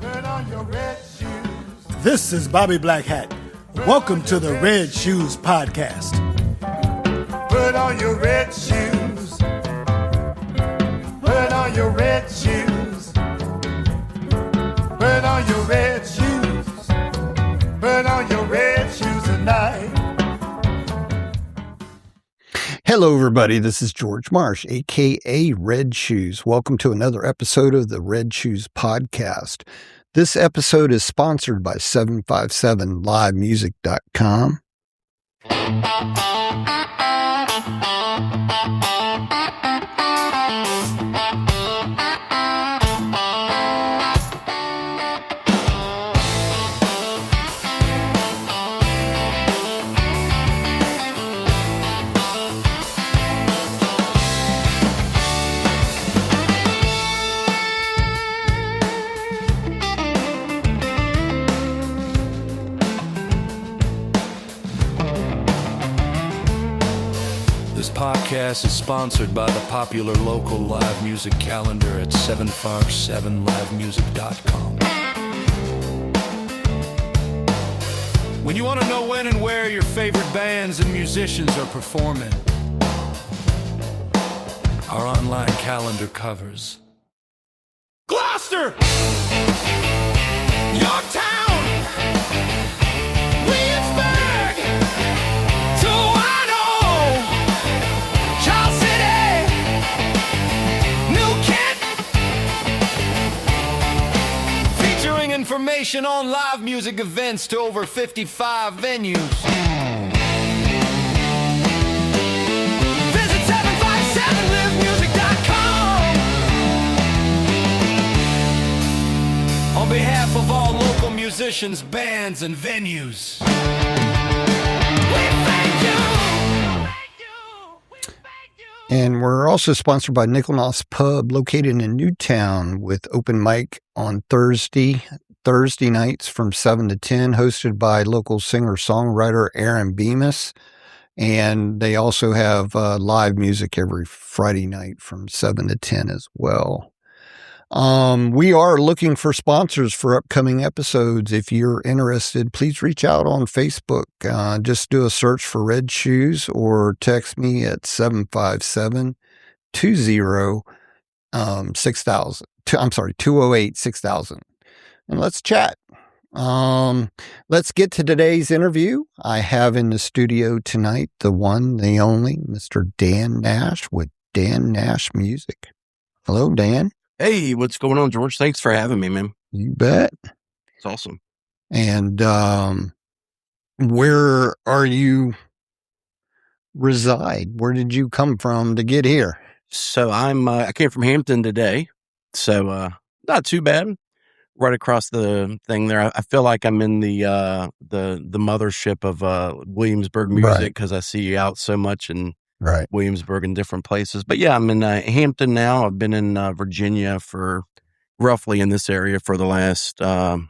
Put on your red shoes. This is Bobby Blackhat. Welcome to the Red Shoes Podcast. Put on your red shoes. Put on your red shoes. Put on your red shoes. Put on your red shoes tonight. Hello, everybody. This is George Marsh, a.k.a. Red Shoes. Welcome to another episode of the Red Shoes Podcast. This episode is sponsored by 757livemusic.com. This podcast is sponsored by the popular local live music calendar at 757livemusic.com. When you want to know when and where your favorite bands and musicians are performing, our online calendar covers Gloucester, Yorktown, Williamsburg, Toronto, Charles City, New Kent, featuring information on live music events to over 55 venues. Visit 757livemusic.com. On behalf of all local musicians, bands, and venues, we thank you. And we're also sponsored by Nicholas Pub, located in Newtown, with open mic on Thursday nights from 7 to 10, hosted by local singer-songwriter Aaron Bemis. And they also have live music every Friday night from 7 to 10 as well. We are looking for sponsors for upcoming episodes. If you're interested, please reach out on Facebook. Just do a search for Red Shoes or text me at 208-6000. And let's chat. Let's get to today's interview. I have in the studio tonight the one, the only, Mr. Dan Nash with Dan Nash Music. Hello, Dan. Hey, what's going on, George? Thanks for having me, man. You bet. It's awesome. And where are you reside? Where did you come from to get here? So I came from Hampton today, so not too bad. Right across the thing there. I feel like I'm in the mothership of Williamsburg music because I see you out so much in Williamsburg and different places. But yeah, I'm in Hampton now. I've been in Virginia for roughly in this area for the last 20,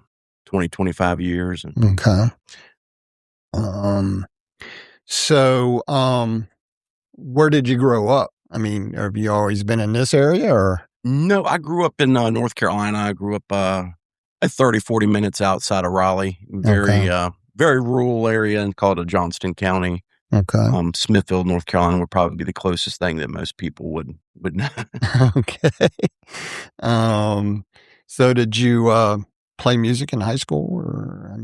25 years. Okay. So where did you grow up? I mean, have you always been in this area or? No, I grew up in North Carolina. I grew up 30, 40 minutes outside of Raleigh. Very rural area and called a Johnston County. Okay. Smithfield, North Carolina would probably be the closest thing that most people would know. Okay. So did you play music in high school or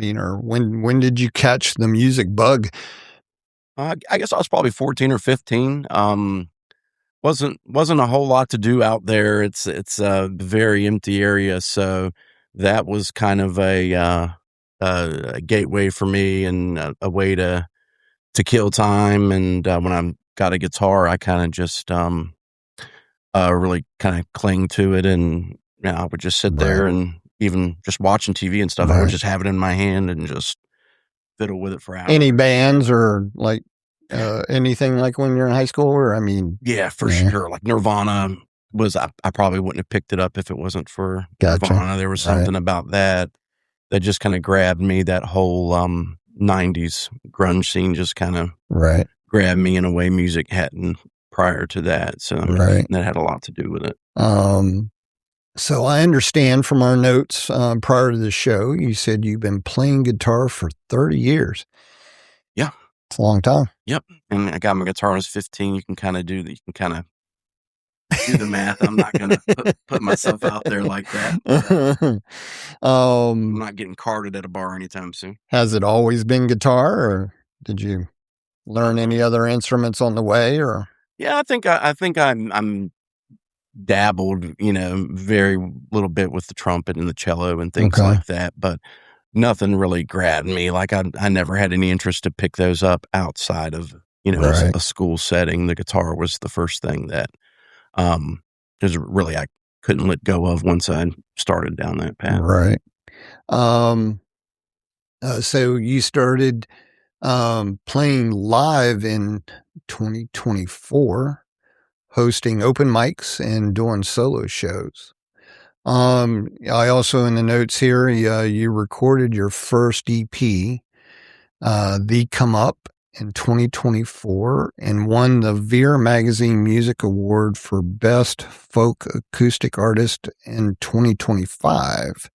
when did you catch the music bug? I guess I was probably 14 or 15. Wasn't a whole lot to do out there. It's a very empty area, so that was kind of a gateway for me and a way to kill time. And when I got a guitar, I kind of just really kind of cling to it, and I would just sit there and even just watching TV and stuff. I would just have it in my hand and just fiddle with it for hours. Any bands or like? Anything like when you're in high school or, Yeah, for sure. Like Nirvana was, I probably wouldn't have picked it up if it wasn't for Nirvana. There was something about that just kind of grabbed me. That whole 90s grunge scene just kind of grabbed me in a way music hadn't prior to that. So that had a lot to do with it. So I understand from our notes prior to the show, you said you've been playing guitar for 30 years. Yeah. It's a long time. Yep. And I got my guitar when I was 15. You can kind of do the math. I'm not going to put myself out there like that. I'm not getting carded at a bar anytime soon. Has it always been guitar, or did you learn any other instruments on the way? Or yeah, I think I'm dabbled, very little bit with the trumpet and the cello and things like that, but nothing really grabbed me. Like I never had any interest to pick those up outside of a school setting. The guitar was the first thing that because really I couldn't let go of once I started down that path. Right. So you started playing live in 2024, hosting open mics and doing solo shows. I also, in the notes here, you recorded your first EP, The Come Up, in 2024 and won the Veer Magazine Music Award for Best Folk Acoustic Artist in 2025.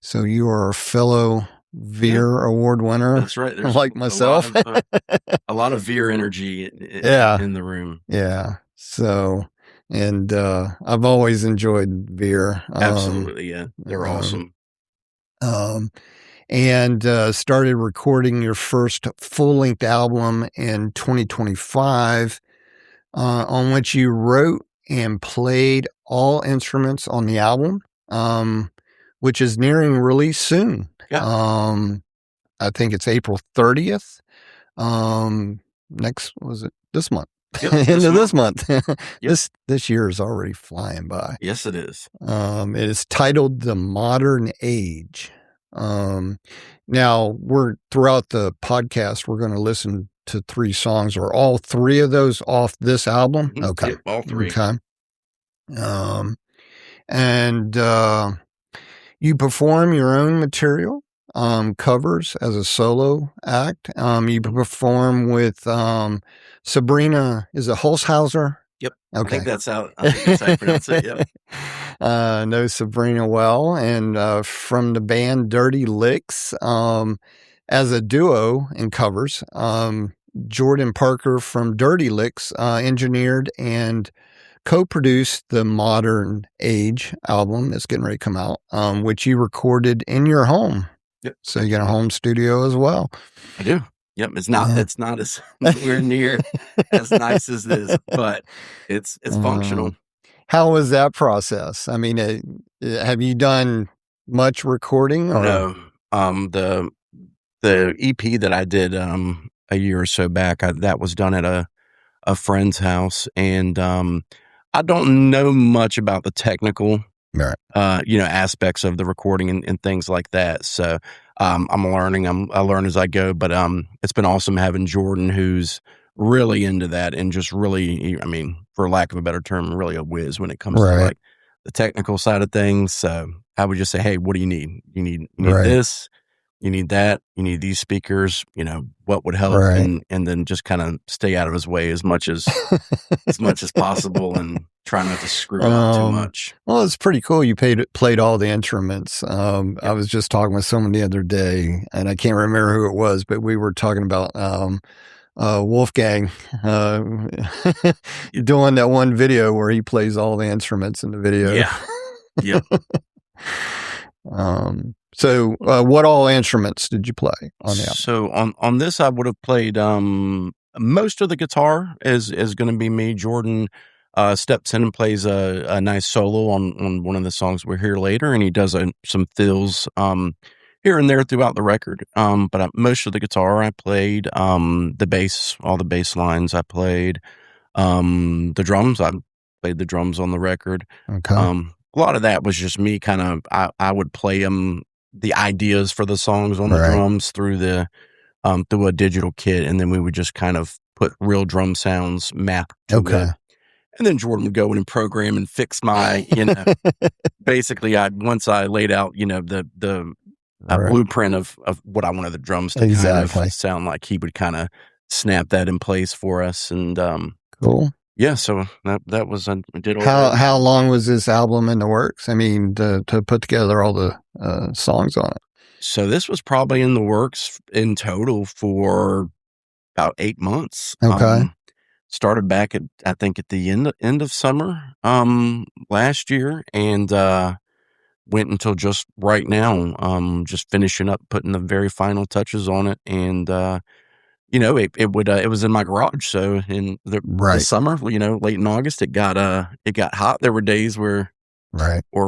So you are a fellow Veer Award winner. That's right. There's like myself. A lot of Veer energy in the room. Yeah. So, and I've always enjoyed Veer. Absolutely. Yeah. They're awesome. And started recording your first full-length album in 2025, on which you wrote and played all instruments on the album, which is nearing release soon. Yeah. I think it's April 30th. This month? Yep, this month. Yep. This year is already flying by. Yes, it is. It is titled The Modern Age. Now throughout the podcast, we're going to listen to 3 songs. Are all 3 of those off this album? Okay. Yep, all 3. Okay. And you perform your own material, covers as a solo act. You perform with Sabrina, is it Holshouser? Yep. Okay. I think that's how you pronounce it. Yep. Know Sabrina well, and from the band Dirty Licks, as a duo in covers. Jordan Parker from Dirty Licks engineered and co-produced the Modern Age album that's getting ready to come out, which you recorded in your home. Yep. So you got a home studio as well. I do. Yep. It's not as nowhere near as nice as this, but it's functional. How was that process? I mean, have you done much recording? Or? No. The EP that I did a year or so back, that was done at a friend's house, and I don't know much about the technical, aspects of the recording and things like that. So I'm learning. I learn as I go. But it's been awesome having Jordan, who's really into that and just really, I mean, for lack of a better term, really a whiz when it comes to like the technical side of things. So I would just say, hey, what do you need? You need this, you need that, you need these speakers, what would help, and then just kind of stay out of his way as much as possible and try not to screw up too much. Well, it's pretty cool. You played all the instruments. I was just talking with someone the other day, and I can't remember who it was, but we were talking about Wolfgang doing that one video where he plays all the instruments in the video. Yeah. Yep. So what all instruments did you play on the album? So on this, I would have played most of the guitar is going to be me. Jordan steps in and plays a nice solo on one of the songs we'll hear later, and he does some fills here and there throughout the record. But most of the guitar I played, the bass, all the bass lines I played, the drums, I played the drums on the record. Okay. A lot of that was just me kind of, I would play the ideas for the songs on the drums through through a digital kit, and then we would just kind of put real drum sounds mapped to it. And then Jordan would go in and program and fix my, basically once I laid out, the blueprint of what I wanted the drums to kind of sound like, he would kind of snap that in place for us. And cool. Yeah, so that was I did all How long was this album in the works? I mean, to put together all the songs on it. So this was probably in the works in total for about 8 months. Okay. Started back at, I think, at the end of summer last year, and went until just right now. Just finishing up, putting the very final touches on it, and it was in my garage. So in the summer, late in August, it got hot. There were days or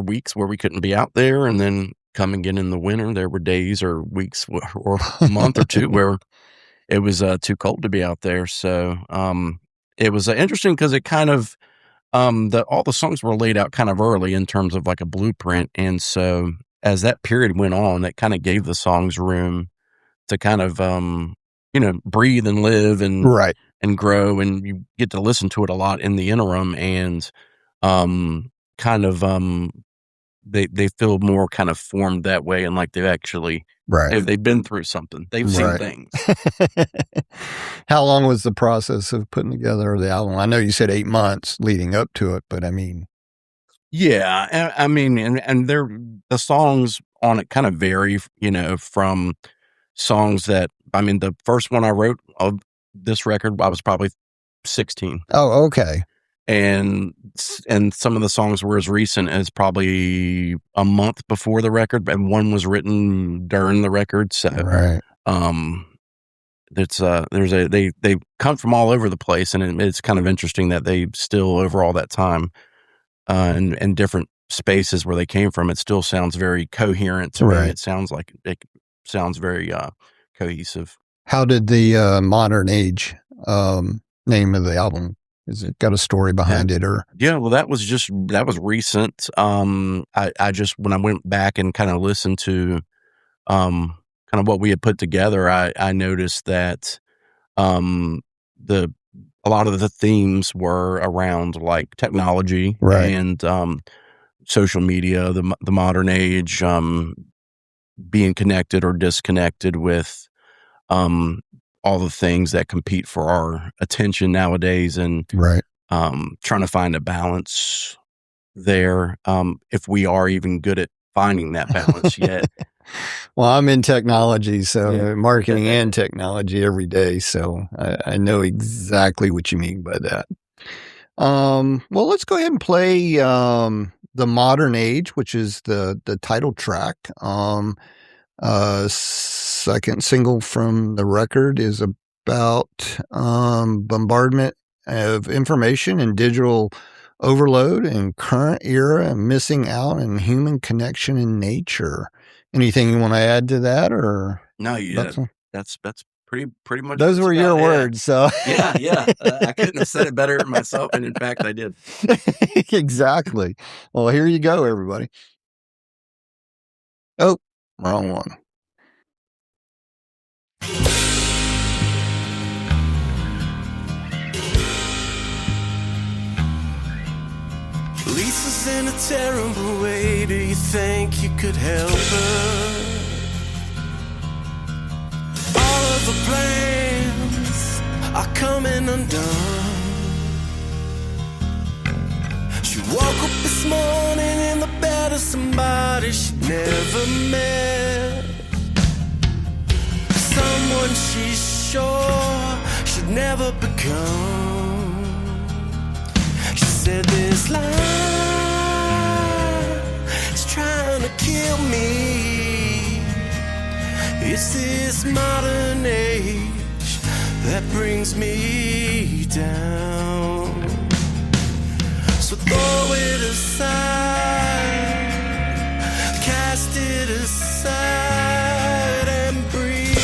weeks where we couldn't be out there, and then coming in the winter, there were days or weeks or a month or two where it was too cold to be out there. So it was interesting because it kind of all the songs were laid out kind of early in terms of like a blueprint, and so as that period went on, it kind of gave the songs room to kind of breathe and live and grow, and you get to listen to it a lot in the interim, and they feel more kind of formed that way, and like they've actually they've been through something, they've seen things. How long was the process of putting together the album? I know you said 8 months leading up to it, but I mean, yeah, I mean, and the songs on it kind of vary, from songs that, I mean, the first one I wrote of this record, I was probably 16. Oh, okay. And some of the songs were as recent as probably a month before the record, and one was written during the record. So, they come from all over the place, and it's kind of interesting that they still, over all that time, and different spaces where they came from, it still sounds very coherent to me. It sounds very cohesive. How did the Modern Age name of the album? Is it got a story behind it, or? Yeah, well, that was recent. I just, when I went back and kind of listened to kind of what we had put together, I noticed that a lot of the themes were around like technology and social media, the modern age, being connected or disconnected with all the things that compete for our attention nowadays, and trying to find a balance there, if we are even good at finding that balance yet. Well, I'm in technology, so marketing and technology every day, so I know exactly what you mean by that. Well, let's go ahead and play The Modern Age, which is the title track. Second single from the record is about bombardment of information and digital overload and current era and missing out and human connection in nature. Anything you want to add to that, or no? That's pretty much. Those were your words, so yeah. I couldn't have said it better myself, and in fact, I did. Exactly. Well, here you go, everybody. Oh, wrong one. Lisa's in a terrible way. Do you think you could help her? All of the plans are coming undone. She woke up this morning in the bed of somebody she'd never met. Someone she's sure she'd never become. She said this life is trying to kill me. It's this modern age that brings me down. So throw it aside, cast it aside and breathe.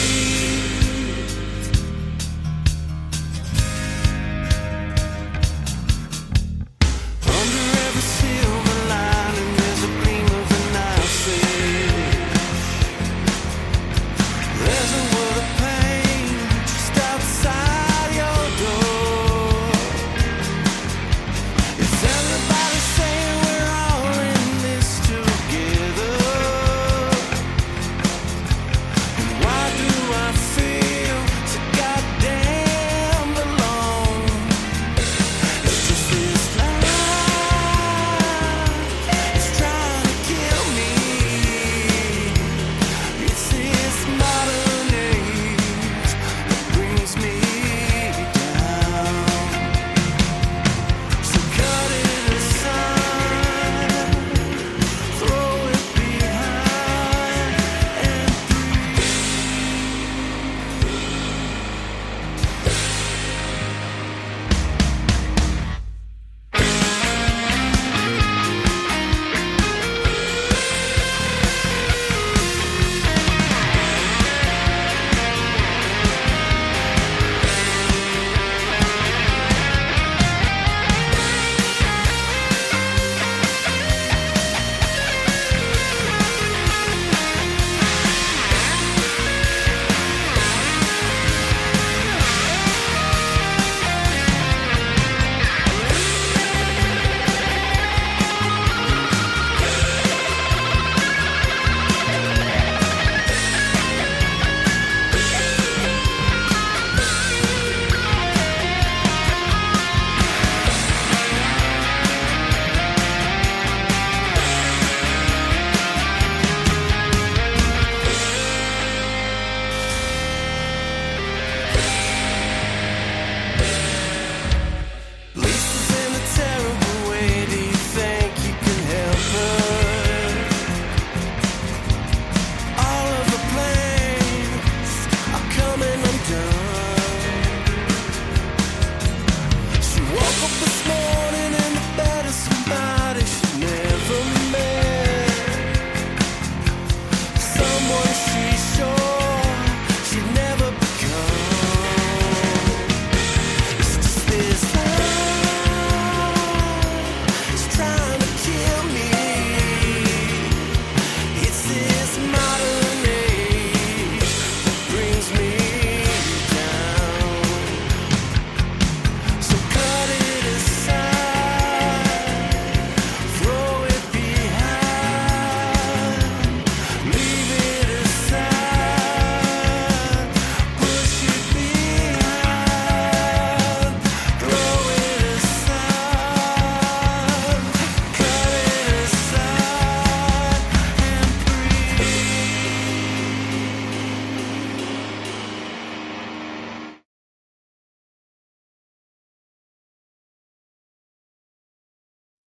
Under every silver lining there's a gleam of an ice. There's a world of pain just outside your door. Is everybody saying we're all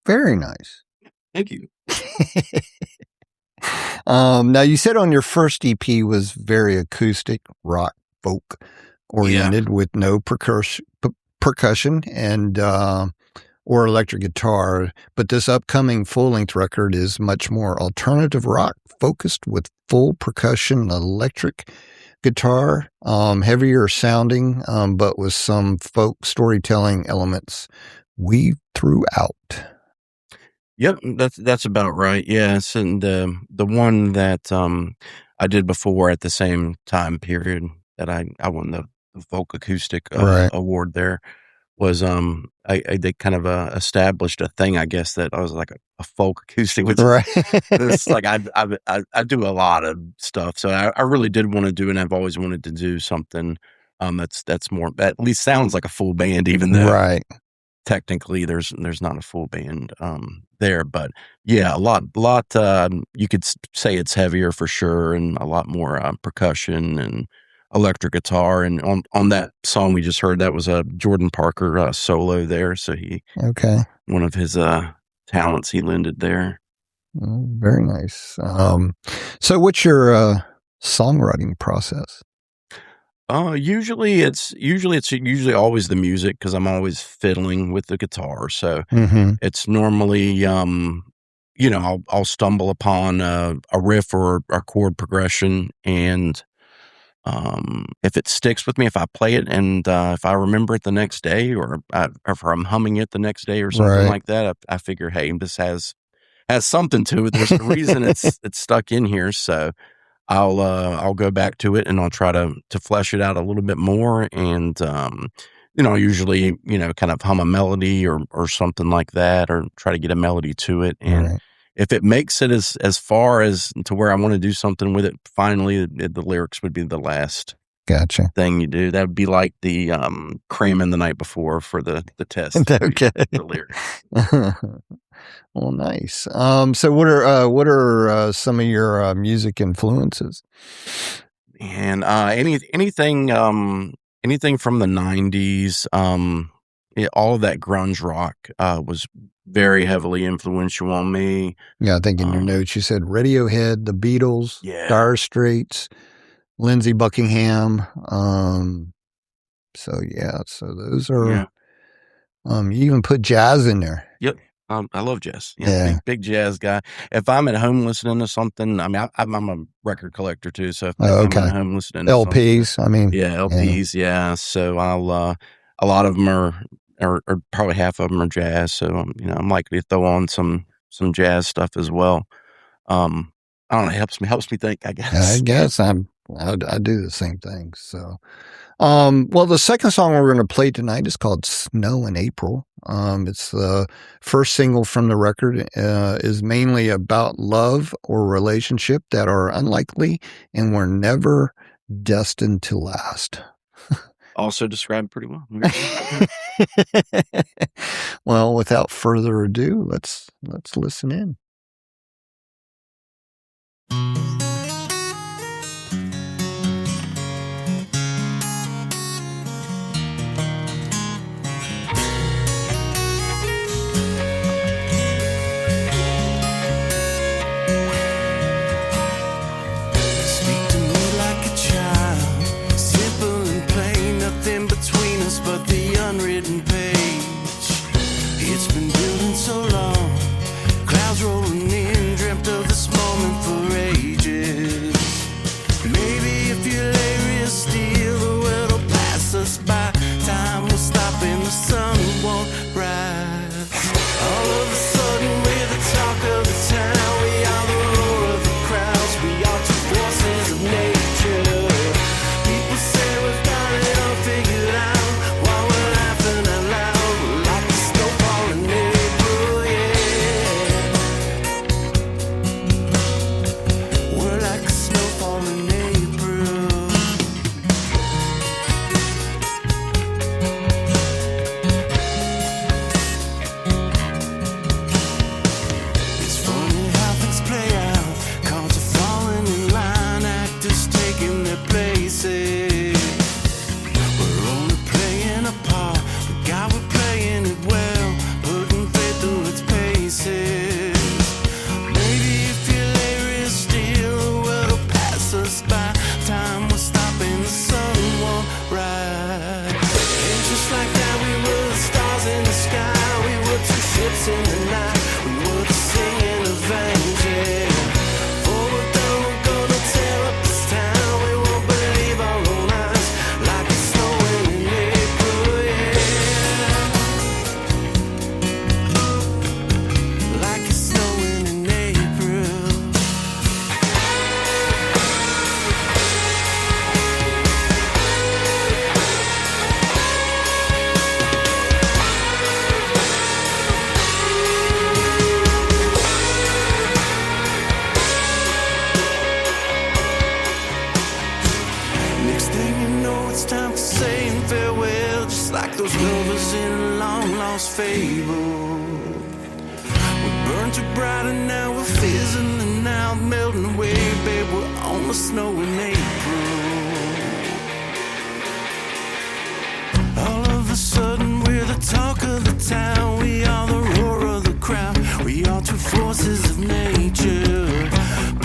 Very nice. Thank you. Now you said on your first EP was very acoustic, rock, folk oriented with no percussion and or electric guitar, but this upcoming full-length record is much more alternative rock focused with full percussion, electric guitar, heavier sounding, but with some folk storytelling elements weaved throughout. Yep, that's about right. Yes, and the one that I did before at the same time period that I won the folk acoustic Right. award there was they kind of established a thing, I guess, that I was like a folk acoustic, which Right. it's like I do a lot of stuff, so I really did want to do, and I've always wanted to do something that's more, at least sounds like a full band, even though Right. technically there's not a full band there, but yeah, a lot you could say it's heavier for sure, and a lot more percussion and electric guitar. And on that song we just heard, that was a Jordan Parker solo there, so Okay. one of his talents he lended there. Very nice. So what's your songwriting process? Usually it's always the music, because I'm always fiddling with the guitar, so Mm-hmm. it's normally I'll stumble upon a riff or a chord progression, and if it sticks with me, if I play it, and if I remember it the next day, or if I'm humming it the next day or something Right. like that, I figure, hey, this has something to it. There's a reason it's stuck in here, so I'll go back to it, and I'll try to flesh it out a little bit more, and usually kind of hum a melody or something like that, or try to get a melody to it, and Right. if it makes it as far as to where I want to do something with it, finally the lyrics would be the last Gotcha. thing you do. That would be like the cramming the night before for the test. Okay. The lyrics. Well, nice. So what are some of your music influences? And anything from the 90s, all of that grunge rock was very heavily influential on me. Yeah, I think in your notes you said Radiohead, the Beatles, Yeah. Dire Straits, Lindsey Buckingham. So those are. Yeah. You even put jazz in there. Yep. I love jazz. Yeah, Yeah. big jazz guy. If I'm at home listening to something, I mean, I'm a record collector too. So if Oh, I'm okay. at home listening to something, LPs. I mean, yeah, LPs, yeah. So I'll a lot of them are probably half of them are jazz. So I'm likely to throw on some jazz stuff as well. I don't know. It helps me think, I guess. I guess I do the same thing. So, well, the second song we're going to play tonight is called Snow in April. It's the first single from the record, is mainly about love or relationship that are unlikely and were never destined to last. Also described pretty well. Well, without further ado, let's listen in. Speak to me like a child, simple and plain, nothing between us but the unwritten page. It's been building so long, clouds rolling in, dreamt of this moment for ages. Maybe if you lay real still, the world will pass us by. Time will stop and the sun won't rise. All of a sudden we're the talk of the town, we are the roar of the crowds, we are two forces of nature. People say we've got it all figured out, while we're laughing out lost fable. We burned too bright and now we're fizzling out, melting away, babe, we're on the snow in April. All of a sudden we're the talk of the town, we are the roar of the crowd, we are two forces of nature.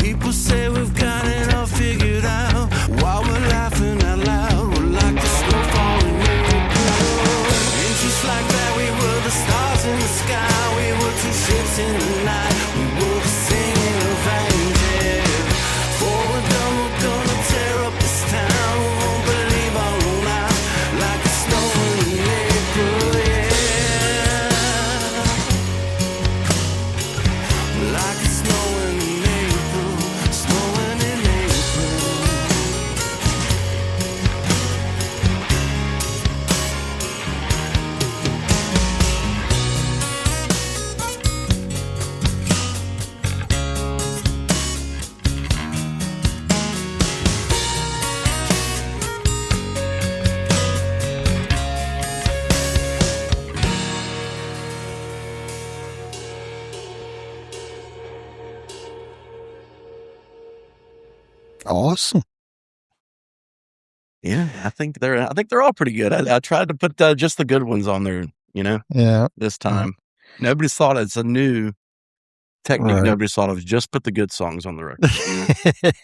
People say we've got it all figured out, while we're laughing out loud, we're like the snow falling in April. And just like that we were the stars in the sky, we were two ships in the night, we were the singing of angels. For we're done, we're gonna tear up this town, we won't believe our own eyes, like the snow in April, yeah. Like it's snowing in April, snowing in April. Awesome. Yeah, I think they're all pretty good. I tried to put just the good ones on there, Yeah. this time. Nobody's thought it's a new technique. Right. Nobody's thought of just put the good songs on the record.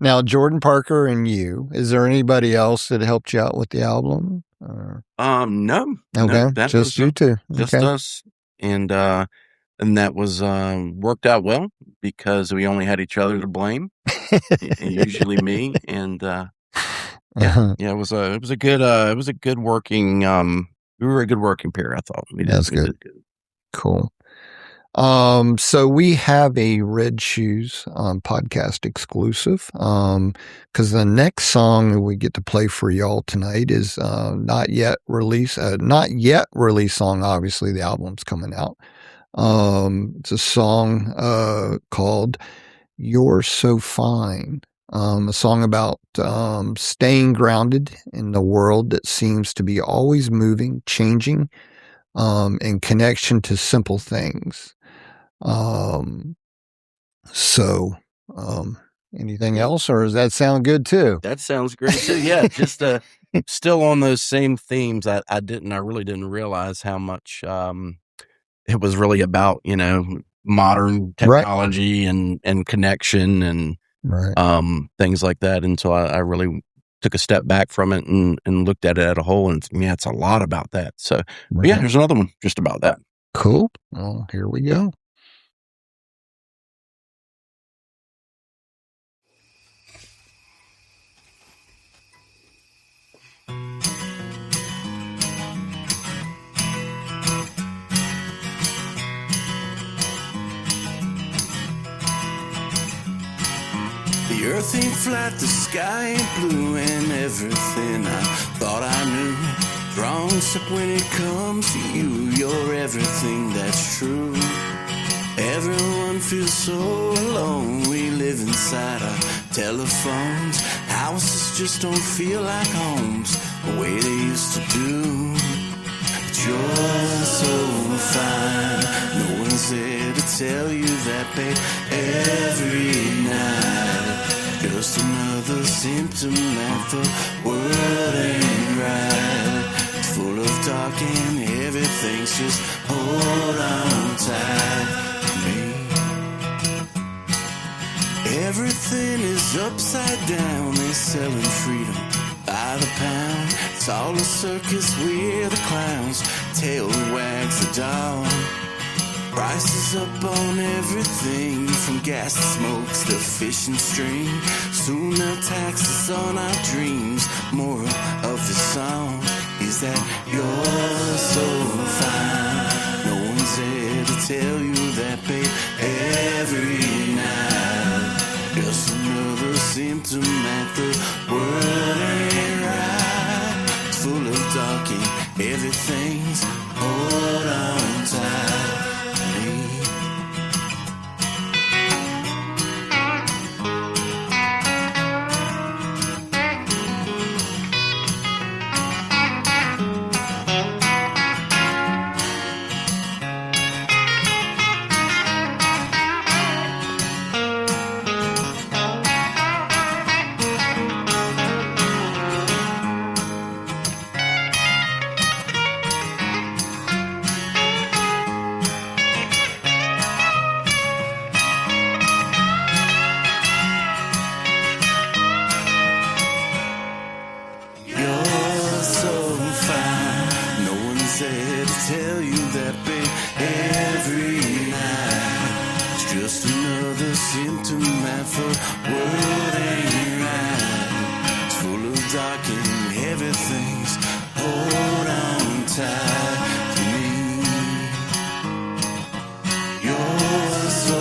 Now, Jordan Parker and you, is there anybody else that helped you out with the album? Or- No. Okay, No, that just was, you two. just Okay. us. And that was worked out well because we only had each other to blame, usually me. And Uh-huh. yeah, it was a good working. We were a good working pair. I thought That's we good. did good. Cool. So we have a Red Shoes podcast exclusive. Cause the next song that we get to play for y'all tonight is not yet released song. Obviously the album's coming out. It's a song called You're So Fine. A song about staying grounded in the world that seems to be always moving, changing, in connection to simple things. Anything else, or does that sound good too? That sounds great too. Yeah, just still on those same themes. I really didn't realize how much it was really about, modern technology and connection and Right. things like that until I really took a step back from it and looked at it as a whole. And it's a lot about that. So but yeah, there's another one just about that. Cool. Well, here we go. The earth ain't flat, the sky ain't blue, and everything I thought I knew. Wrong, except when it comes to you, you're everything that's true. Everyone feels so alone, we live inside our telephones. Houses just don't feel like homes, the way they used to do. But you're so fine, no one's there to tell you that, babe, every night. Just another symptom that the world ain't right. It's full of dark and everything's just hold on tight to me. Everything is upside down, they're selling freedom by the pound. It's all a circus with the clowns, tail that wags the dog. Prices up on everything, from gas to smokes to fish and string. Soon they'll tax us on our dreams. Moral of the song is that you're so fine. No one's there to tell you that, babe, every night. Just another symptom that the world ain't right. It's full of dark and everything's hold on tight. Just another symptom that the world ain't right. It's full of dark and heavy things. Hold on tight to me. You're so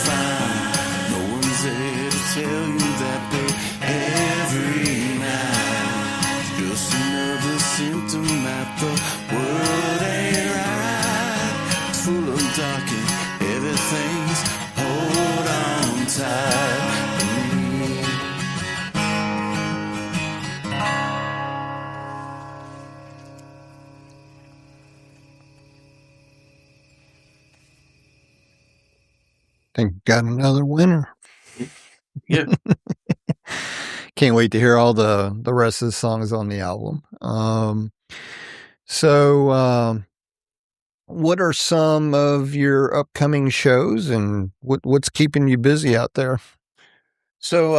fine. No one's there to tell you that, babe, every night. It's just another symptom that the world ain't right. It's full of dark and heavy things. Hold on tight to me. Think got another winner. Yeah. Can't wait to hear all the rest of the songs on the album. So what are some of your upcoming shows, and what's keeping you busy out there? So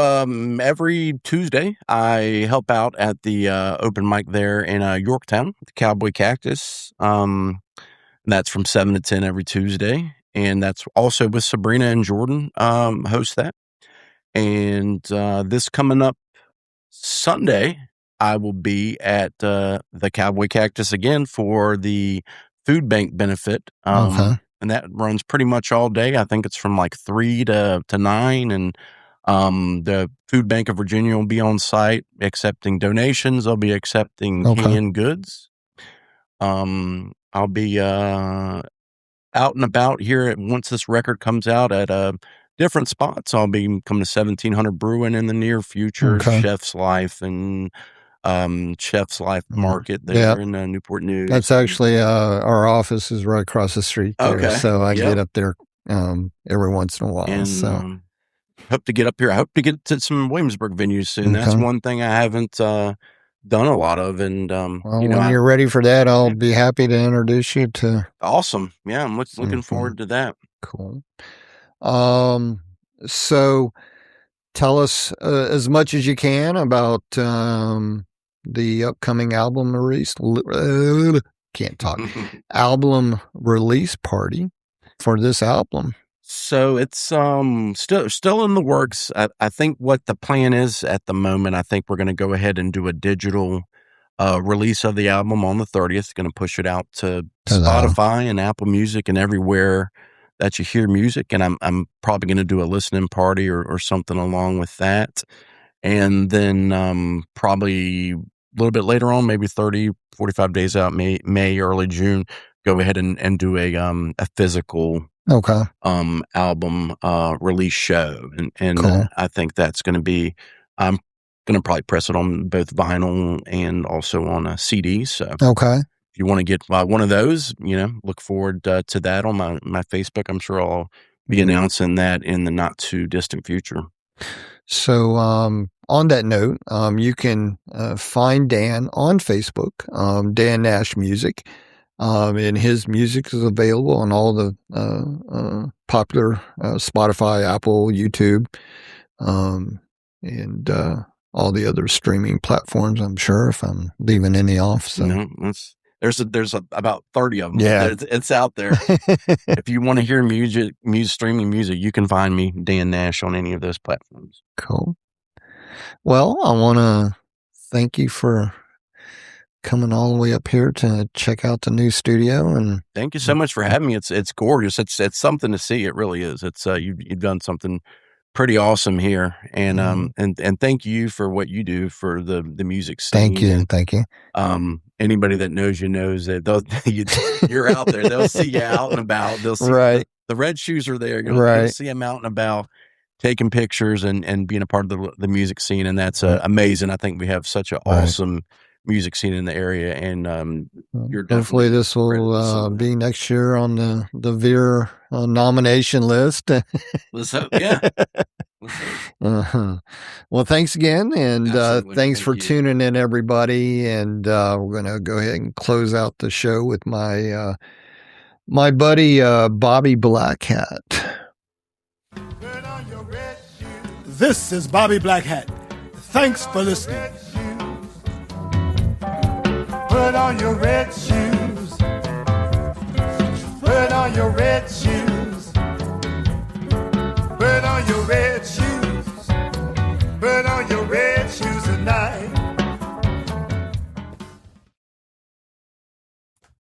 every Tuesday, I help out at the open mic there in Yorktown, the Cowboy Cactus. That's from 7 to 10 every Tuesday. And that's also with Sabrina and Jordan host that. And this coming up Sunday, I will be at the Cowboy Cactus again for the food bank benefit. Okay. And that runs pretty much all day. I think it's from like 3 to 9. And the Food Bank of Virginia will be on site accepting donations. They'll be accepting canned goods. I'll be out and about here once this record comes out at different spots. I'll be coming to 1700 Brewing in the near future, Chef's Life and Chef's Life Market there in Newport News. That's actually our office is right across the street there, so I get up there every once in a while. And, so hope to get up here. I hope to get to some Williamsburg venues soon. That's one thing I haven't done a lot of. And when you're ready for that, I'll be happy to introduce you to. Awesome. Yeah, I'm looking forward to that. Cool. So tell us as much as you can about the upcoming album release. Can't talk. Album release party for this album. So it's still in the works. I think what the plan is at the moment, I think we're going to go ahead and do a digital release of the album on the 30th. Going to push it out to Spotify and Apple Music and everywhere that you hear music. And I'm probably going to do a listening party or something along with that. And then probably a little bit later on, maybe 30, 45 days out, May, early June, go ahead and do a physical album release show. And cool. I think that's going to be, I'm going to probably press it on both vinyl and also on a CD. So if you want to get one of those, look forward to that on my Facebook. I'm sure I'll be announcing that in the not too distant future. So on that note, you can find Dan on Facebook, Dan Nash Music. And his music is available on all the popular Spotify, Apple, YouTube, and all the other streaming platforms. I'm sure if I'm leaving any off. So there's about 30 of them. Yeah, it's out there. If you want to hear streaming music, you can find me, Dan Nash, on any of those platforms. Cool. Well, I want to thank you for coming all the way up here to check out the new studio, and thank you so much for having me. It's gorgeous. It's something to see. It really is. It's you've done something pretty awesome here, and and thank you for what you do for the music scene. Thank you. Anybody that knows you knows that you're out there. They'll see you out and about. They'll see the red shoes are there. You'll see them out and about, taking pictures and being a part of the music scene, and that's amazing. I think we have such an awesome music scene in the area, and hopefully this will be next year on the Veer nomination list. Let's hope. Yeah. Well, thanks again, and thanks for you. tuning in, everybody. And we're going to go ahead and close out the show with my my buddy Bobby Blackhat. This is Bobby Blackhat. Thanks for listening. Put on your red shoes. Put on your red shoes. Put on your red shoes